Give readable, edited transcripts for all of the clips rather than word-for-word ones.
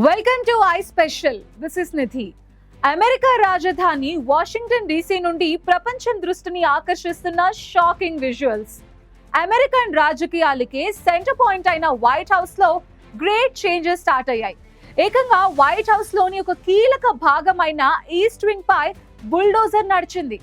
Welcome to I special. This is Nidhi. America రాజధాని Washington DC నుండి ప్రపంచం దృష్టిని ఆకర్షిస్తున్న షాకింగ్ విజువల్స్. అమెరికన్ రాజకీయాలకే సెంటర్ పాయింట్ అయిన వైట్ హౌస్ లో గ్రేట్ చేంజెస్ స్టార్ట్ అయ్యాయి. ఏకంగా వైట్ హౌస్ లోని ఒక కీలక భాగమైన ఈస్ట్ వింగ్ పై బుల్డోజర్ నడిచింది.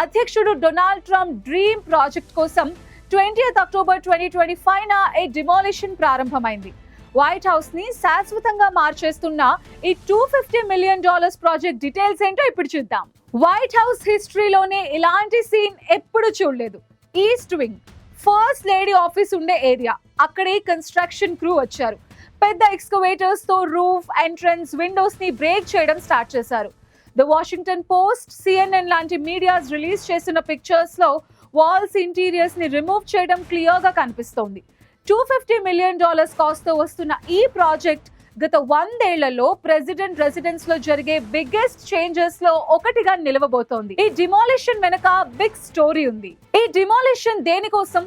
అధ్యక్షుడు డొనాల్డ్ ట్రంప్ డ్రీమ్ ప్రాజెక్ట్ కోసం 20th అక్టోబర్ 2025 ఏ డిమాలిషన్ ప్రారంభమైంది. వైట్ హౌస్ ని శాశ్వతంగా మార్చేస్తున్న ఈ $250 మిలియన్ ప్రాజెక్ట్ డీటెయిల్స్ ఏంటో ఇప్పుడు చూద్దాం. వైట్ హౌస్ హిస్టరీలోనే ఇలాంటి సీన్ ఎప్పుడు చూడలేదు. East wing, first lady office ఉండే ఏరియా, అక్కడే కన్స్ట్రక్షన్ క్రూ వచ్చారు. పెద్ద ఎక్స్కవేటర్స్ తో రూఫ్, ఎంట్రన్స్, విండోస్ ని బ్రేక్ చేయడం స్టార్ట్ చేశారు. ద వాషింగ్టన్ పోస్ట్, CNN లాంటి మీడియాస్ రిలీజ్ చేసిన పిక్చర్స్ లో వాల్స్, ఇంటీరియర్స్ ని రిమూవ్ చేయడం క్లియర్ గా కనిపిస్తోంది. $250 మిలియన్ కాస్ట్ తో వస్తున్న ఈ ప్రాజెక్ట్ గత 100 ఏళ్లలో ప్రెసిడెంట్ రెసిడెన్స్ లో జరిగే బిగ్గెస్ట్ చేంజెస్ లో ఒకటిగా నిలవబోతోంది. ఈ డిమాలిషన్ వెనక బిగ్ స్టోరీ ఉంది. ఈ డిమాలిషన్ దేనికోసం?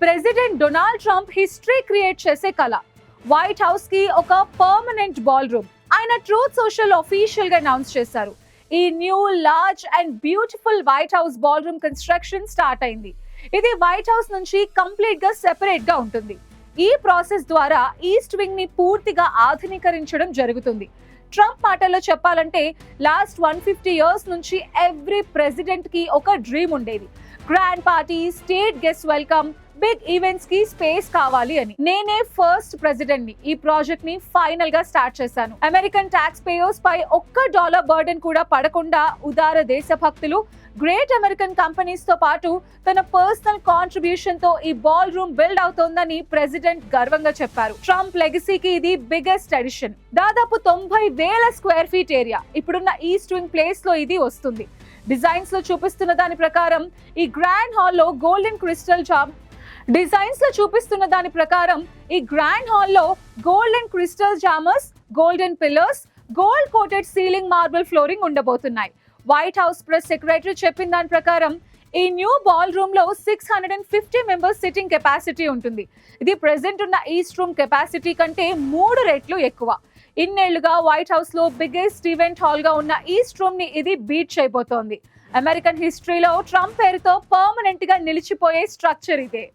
President Donald Trump history create చేసే కళ. వైట్ హౌస్ కి ఒక పర్మనెంట్ బాల్ రూమ్ ఆయన ట్రూత్ సోషల్ ఆఫీషియల్ గా అనౌన్స్ చేశారు. ఈ new large and beautiful white house ball room construction start అయింది. ఇది వైట్ హౌస్ నుంచి కంప్లీట్ గా సెపరేట్ గా ఉంటుంది. ఈ ప్రాసెస్ ద్వారా ఈస్ట్ వింగ్ ని పూర్తిగా ఆధునీకరించడం జరుగుతుంది. ట్రంప్ మాటల్లో చెప్పాలంటే లాస్ట్ 150 ఇయర్స్ నుంచి ఎవ్రీ ప్రెసిడెంట్ కి ఒక డ్రీమ్ ఉండేది. Grand party, state guest welcome, big events కి స్పేస్ కావాలి అని. నేనే ఫస్ట్ ప్రెసిడెంట్ ని ఈ ప్రాజెక్ట్ ని ఫైనల్ గా స్టార్ట్ చేశాను. అమెరికన్ ట్యాక్స్ పేయర్స్ పై $1 బర్డెన్ కూడా పడకుండా ఉదార దేశభక్తులు, గ్రేట్ అమెరికన్ కంపెనీస్ తో పాటు తన పర్సనల్ కాంట్రిబ్యూషన్ తో ఈ బాల్ రూమ్ బిల్డ్ అవుతోందని ప్రెసిడెంట్ గర్వంగా చెప్పారు. ట్రంప్ లెగసీకి ఇది బిగ్గెస్ట్ అడిషన్. దాదాపు 90,000 స్క్వేర్ ఫీట్ ఏరియా ఇప్పుడున్న ఈస్ట్ వింగ్ ప్లేస్ లో ఇది వస్తుంది. డిజైన్స్ లో చూపిస్తున్న దాని ప్రకారం ఈ గ్రాండ్ హాల్లో గోల్డెన్ క్రిస్టల్ జామర్స్, golden pillars, gold coated ceiling, marble flooring ఉండబోతున్నాయి. వైట్ హౌస్ ప్రెస్ సెక్రటరీ చెప్పిన దాని ప్రకారం ఈ న్యూ బాల్ రూమ్ లో 650 మెంబర్స్ సిట్టింగ్ కెపాసిటీ ఉంటుంది. ఇది ప్రెసెంట్ ఉన్న ఈస్ట్ రూమ్ కెపాసిటీ కంటే 3 రెట్లు ఎక్కువ. ఇన్నేళ్లుగా వైట్ హౌస్ లో బిగ్గెస్ట్ ఈవెంట్ హాల్ గా ఉన్న ఈస్ట్ రూమ్ ని ఇది బీట్ చేయబోతోంది. అమెరికన్ హిస్టరీలో ట్రంప్ పేరుతో పర్మనెంట్ గా నిలిచిపోయే స్ట్రక్చర్ ఇదే.